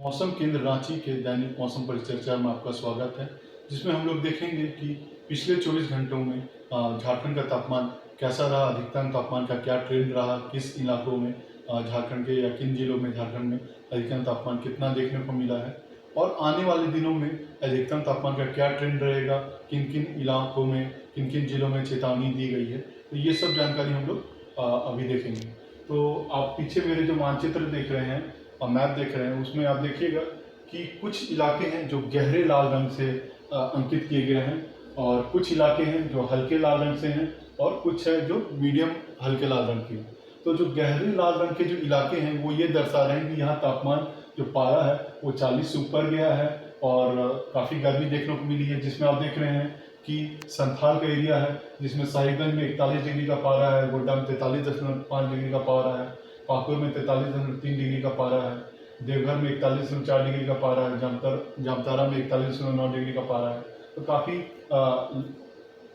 मौसम केंद्र रांची के दैनिक मौसम परिचर्चा में आपका स्वागत है, जिसमें हम लोग देखेंगे कि पिछले 24 घंटों में झारखंड का तापमान कैसा रहा, अधिकतम तापमान का क्या ट्रेंड रहा, किस इलाकों में झारखंड के या किन जिलों में झारखंड में अधिकतम तापमान कितना देखने को मिला है और आने वाले दिनों में अधिकतम तापमान का क्या ट्रेंड रहेगा, किन किन इलाकों में, किन किन जिलों में चेतावनी दी गई है। तो ये सब जानकारी हम लोग अभी देखेंगे। तो आप पीछे मेरे जो मानचित्र देख रहे हैं और मैप देख रहे हैं, उसमें आप देखिएगा कि कुछ इलाके हैं जो गहरे लाल रंग से अंकित किए गए हैं और कुछ इलाके हैं जो हल्के लाल रंग से हैं और कुछ है जो मीडियम हल्के लाल रंग के हैं। तो जो गहरे लाल रंग के जो इलाके हैं वो ये दर्शा रहे हैं कि यहाँ तापमान जो पारा है वो 40 से ऊपर गया है और काफ़ी गर्मी देखने को मिली है, जिसमें आप देख रहे हैं कि संथाल का एरिया है जिसमें साहिबगंज में 41 डिग्री का पारा है, गोड्डा में 43.5 डिग्री का पारा है, पाकुर में 43.3 डिग्री का पारा है, देवघर में 41.4 डिग्री का पारा है, जामताड़ा में 41.9 डिग्री का पारा है। तो काफ़ी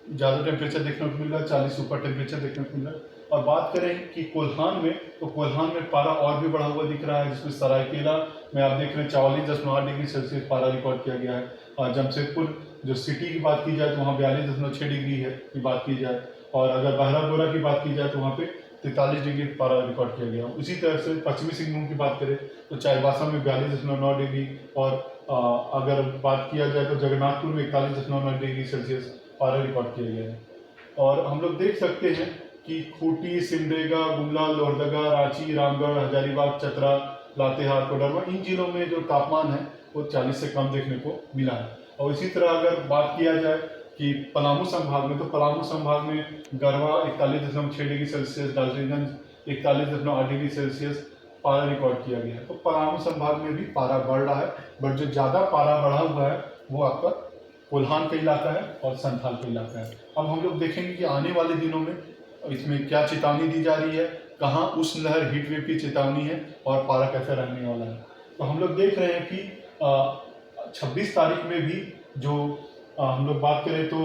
ज़्यादा टेम्परेचर देखने को मिल रहा है, 40 ऊपर टेम्परेचर देखने को मिल रहा है। और बात करें कि कोल्हान में, तो कोल्हान में पारा और भी बढ़ा हुआ दिख रहा है, जिसमें सरायकेला में आप देख रहे हैं 44.8 डिग्री सेल्सियस पारा रिकॉर्ड किया गया है। और जमशेदपुर जो सिटी की बात की जाए तो वहाँ 42.6 डिग्री है की बात की जाए, और अगर बहरागोरा की बात की जाए तो वहाँ पे 43 डिग्री पारा रिकॉर्ड किया गया। उसी तरह से पश्चिमी सिंहभूम की बात करें तो चाईबासा में 42.9 डिग्री और अगर बात किया जाए तो जगन्नाथपुर में 41.9 डिग्री सेल्सियस पारा रिकॉर्ड किया गया है। और हम लोग देख सकते हैं कि खूंटी, सिमडेगा, गुमला, लोहरदगा, रांची, रामगढ़, हजारीबाग, चतरा, लातेहार, कोडरमा, इन जिलों में जो तापमान है वो 40 से कम देखने को मिला है। और इसी तरह अगर बात किया जाए कि पलामू संभाग में, तो पलामू संभाग में Garhwa 41.6 degree Celsius, Daltonganj 41.8 degree Celsius पारा रिकॉर्ड किया गया है। तो पलामू संभाग में भी पारा बढ़ रहा है, बट जो ज़्यादा पारा बढ़ा हुआ है वो आपका कोल्हान का इलाका है और संथाल का इलाका है। अब हम लोग देखेंगे कि आने वाले दिनों में इसमें क्या चेतावनी दी जा रही है, कहाँ उष्ण लहर हीट वेव की चेतावनी है और पारा कैसा रहने वाला है। तो हम लोग देख रहे हैं कि 26 तारीख में भी जो हम लोग बात करें तो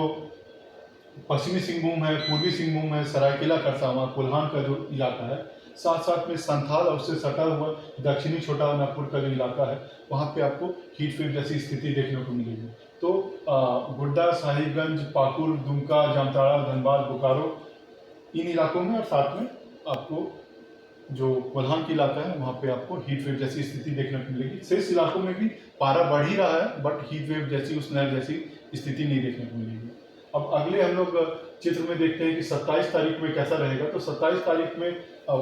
पश्चिमी सिंहभूम है, पूर्वी सिंहभूम है, सरायकेला खरसावां, कोल्हान का जो इलाका है, साथ साथ में संथाल और उससे सटा हुआ दक्षिणी छोटा नागपुर का जो इलाका है, वहाँ पे आपको हीट वेव जैसी स्थिति देखने को मिलेगी। तो गोड्डा, साहिबगंज, पाकुर, दुमका, जामताड़ा, धनबाद, बोकारो, इन इलाकों में और साथ में आपको जो कोल्हान की इलाका है वहाँ पे आपको हीट वेव जैसी स्थिति देखने को मिलेगी। शेष इलाकों में भी पारा बढ़ ही रहा है, बट हीट वेव जैसी उस लहर जैसी स्थिति नहीं देखने को मिलेगी। अब अगले हम लोग चित्र में देखते हैं कि 27 तारीख में कैसा रहेगा। तो 27 तारीख में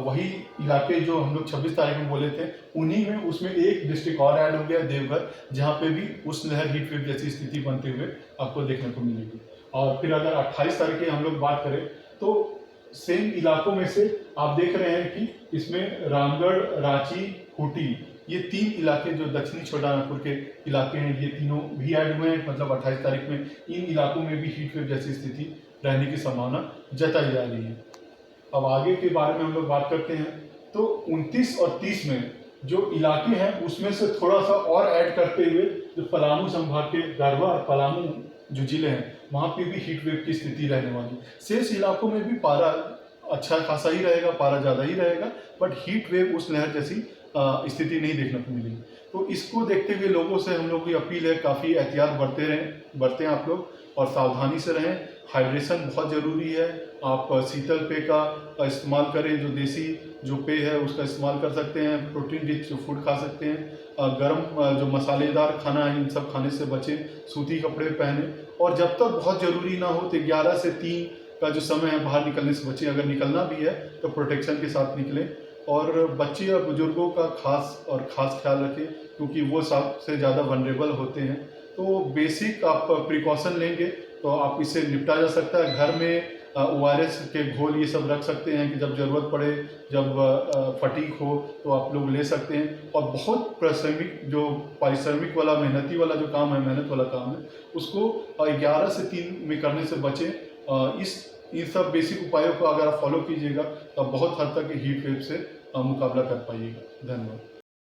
वही इलाके जो हम लोग 26 तारीख में बोले थे, उन्हीं में उसमें एक डिस्ट्रिक्ट और ऐड हो गया, देवघर, जहाँ पे भी उस लहर हीट वेव जैसी स्थिति बनते हुए आपको देखने को मिलेगी। और फिर अगर 28 तारीख की हम लोग बात करें तो सेम इलाकों में से आप देख रहे हैं कि इसमें रामगढ़, रांची, खूंटी, ये 3 इलाके जो दक्षिणी छोटानागपुर के इलाके हैं, ये तीनों भी ऐड हुए हैं। मतलब 28 तारीख में इन इलाकों में भी हीट वेव जैसी स्थिति रहने की संभावना जताई जा रही है। अब आगे के बारे में हम लोग बात करते हैं तो 29 और 30 में जो इलाके हैं उसमें से थोड़ा सा और ऐड करते हुए जो पलामू संभाग के गढ़वा और पलामू जो जिले हैं वहाँ पे भी हीट वेव की स्थिति रहने वाली। शेष इलाकों में भी पारा अच्छा खासा ही रहेगा, पारा ज़्यादा ही रहेगा, बट हीट वेव उस लहर जैसी स्थिति नहीं देखने को मिलेगी। तो इसको देखते हुए लोगों से हम लोग की अपील है, काफ़ी एहतियात बरतें आप लोग और सावधानी से रहें। हाइड्रेशन बहुत ज़रूरी है। आप शीतल पेय का इस्तेमाल करें, जो देसी जो पेय है उसका इस्तेमाल कर सकते हैं, प्रोटीन रिच फूड खा सकते हैं, गर्म जो मसालेदार खाना है इन सब खाने से बचें, सूती कपड़े पहने और जब तक बहुत ज़रूरी ना हो तो 11 से 3 का जो समय है बाहर निकलने से बचें। अगर निकलना भी है तो प्रोटेक्शन के साथ निकलें और बच्चे और बुजुर्गों का खास ख्याल रखें, क्योंकि वो सबसे ज़्यादा वनरेबल होते हैं। तो बेसिक आप प्रिकॉशन लेंगे तो आप इससे निपटा जा सकता है। घर में ORS के घोल ये सब रख सकते हैं कि जब ज़रूरत पड़े, जब फटीग हो तो आप लोग ले सकते हैं। और बहुत पारिश्रमिक वाला मेहनत वाला काम है, उसको 11 से 3 में करने से बचें। इन सब बेसिक उपायों को अगर आप फॉलो कीजिएगा तो बहुत हद तक हीट वेव से मुकाबला कर पाइएगा। धन्यवाद।